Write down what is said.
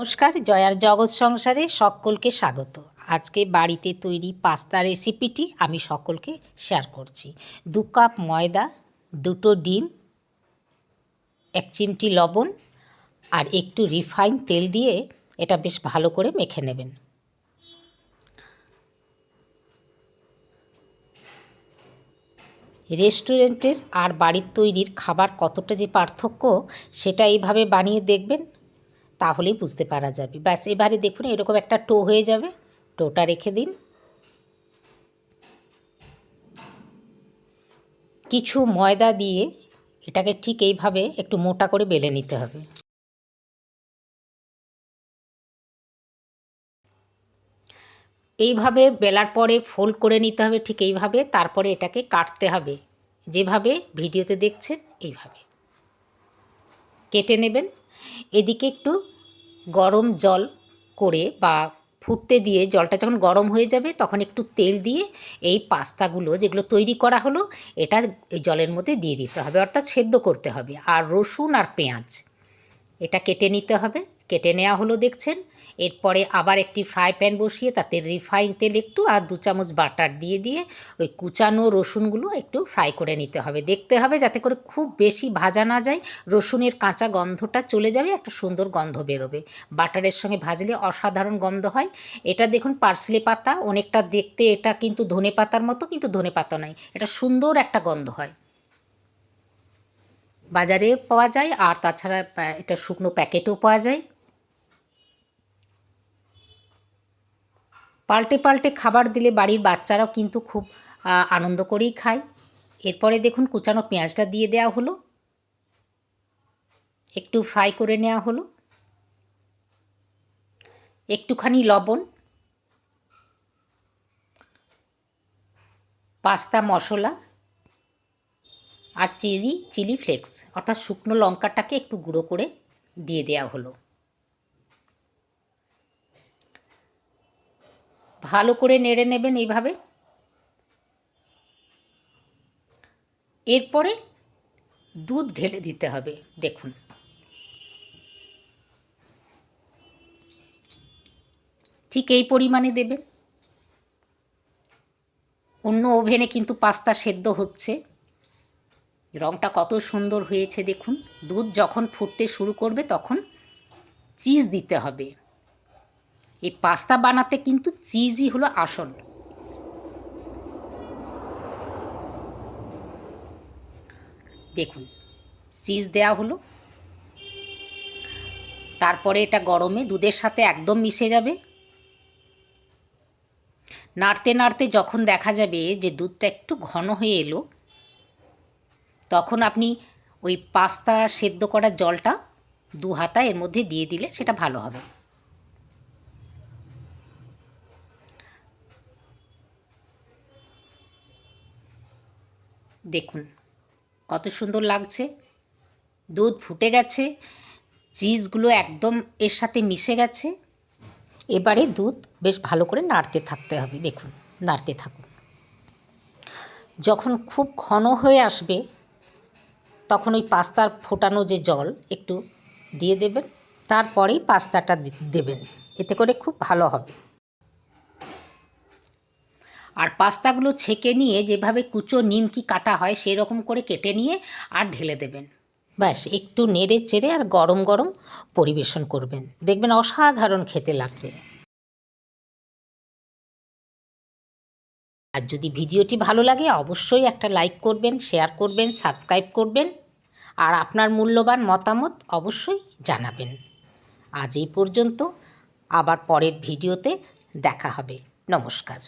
নমস্কার, জয়ার জগৎ সংসারে সকলকে স্বাগত। আজকে বাড়িতে তৈরি পাস্তা রেসিপিটি আমি সকলকে শেয়ার করছি। 2 কাপ ময়দা, 2টো ডিম, 1 চিমটি লবণ আর একটু রিফাইন তেল দিয়ে এটা বেশ ভালো করে মেখে নেবেন। রেস্টুরেন্টের আর বাড়ির তৈরির খাবার কতটা যে পার্থক্য সেটা এইভাবে বানিয়ে দেখবেন, তাহলেই বুঝতে পারা যাবে। ব্যাস, এবারে দেখুন এরকম একটা টো হয়ে যাবে। টোটা রেখে দিন। কিছু ময়দা দিয়ে এটাকে ঠিক এইভাবে একটু মোটা করে বেলে নিতে হবে। এইভাবে বেলার পরে ফোল্ড করে নিতে হবে ঠিক এইভাবে। তারপরে এটাকে কাটতে হবে, যেভাবে ভিডিওতে দেখছেন এইভাবে কেটে নেবেন। এদিকে একটু গরম জল করে বা ফুটতে দিয়ে জলটা যখন গরম হয়ে যাবে তখন একটু তেল দিয়ে এই পাস্তাগুলো যেগুলো তৈরি করা হলো এটা এই জলের মধ্যে দিয়ে দিতে হবে, অর্থাৎ সেদ্ধ করতে হবে। আর রসুন আর পেঁয়াজ এটা কেটে নিতে হবে। কেটে নেওয়া হলো দেখছেন। এরপরে আবার একটি ফ্রাই প্যান বসিয়ে তাতে রিফাইন তেল একটু আর 2 চামচ বাটার দিয়ে ওই কুচানো রসুনগুলো একটু ফ্রাই করে নিতে হবে। দেখতে হবে যাতে করে খুব বেশি ভাজা না যায়, রসুনের কাঁচা গন্ধটা চলে যাবে, একটা সুন্দর গন্ধ বেরোবে। বাটারের সঙ্গে ভাজলে অসাধারণ গন্ধ হয়। এটা দেখুন পার্সলে পাতা, অনেকটা দেখতে এটা কিন্তু ধনে পাতার মতো, কিন্তু ধনে পাতা নয়, এটা সুন্দর একটা গন্ধ হয়। বাজারে পাওয়া যায় আর তাছাড়া এটা শুকনো প্যাকেটও পাওয়া যায়। পাল্টে পাল্টে খাবার দিলে বাড়ির বাচ্চারাও কিন্তু খুব আনন্দ করেই খায়। এরপরে দেখুন কুচানো পেঁয়াজটা দিয়ে দেওয়া হলো, একটু ফ্রাই করে নেওয়া হলো। একটুখানি লবণ, পাস্তা মশলা আর চিলি ফ্লেক্স অর্থাৎ শুকনো লঙ্কাটাকে একটু গুঁড়ো করে দিয়ে দেওয়া হলো। ভালো করে নেড়ে নেবেন এইভাবে। এরপরে দুধ ঢেলে দিতে হবে। দেখুন ঠিক এই পরিমাণে দেবেন। অন্য ওভেনে কিন্তু পাস্তা সেদ্ধ হচ্ছে। রঙটা কত সুন্দর হয়েছে দেখুন। দুধ যখন ফুটতে শুরু করবে তখন চিজ দিতে হবে। এই পাস্তা বানাতে কিন্তু চিজই হলো আসল। দেখুন চিজ দেওয়া হলো। তারপরে এটা গরমে দুধের সাথে একদম মিশে যাবে। নাড়তে নাড়তে যখন দেখা যাবে যে দুধটা একটু ঘন হয়ে এলো, তখন আপনি ওই পাস্তা সেদ্ধ করা জলটা 2 হাতা এর মধ্যে দিয়ে দিলে সেটা ভালো হবে। দেখুন কত সুন্দর লাগছে। দুধ ফুটে গেছে, চিজগুলো একদম এর সাথে মিশে গেছে। এবারে দুধ বেশ ভালো করে নাড়তে থাকতে হবে। দেখুন নাড়তে থাকুন। যখন খুব ঘন হয়ে আসবে তখন ওই পাস্তার ফোটানো যে জল একটু দিয়ে দেবেন। তারপরেই পাস্তাটা দেবেন, এতে করে খুব ভালো হবে। আর পাস্তাগুলো ছেঁকে নিয়ে যেভাবে কুচো নিমকি কাটা হয় সেই রকম করে কেটে নিয়ে আর ঢেলে দেবেন। ব্যাস, একটু নেড়ে চেড়ে আর গরম গরম পরিবেশন করবেন, দেখবেন অসাধারণ খেতে লাগবে। আর যদি ভিডিওটি ভালো লাগে অবশ্যই একটা লাইক করবেন, শেয়ার করবেন, সাবস্ক্রাইব করবেন আর আপনার মূল্যবান মতামত অবশ্যই জানাবেন। আজ এই পর্যন্ত, আবার পরের ভিডিওতে দেখা হবে। নমস্কার।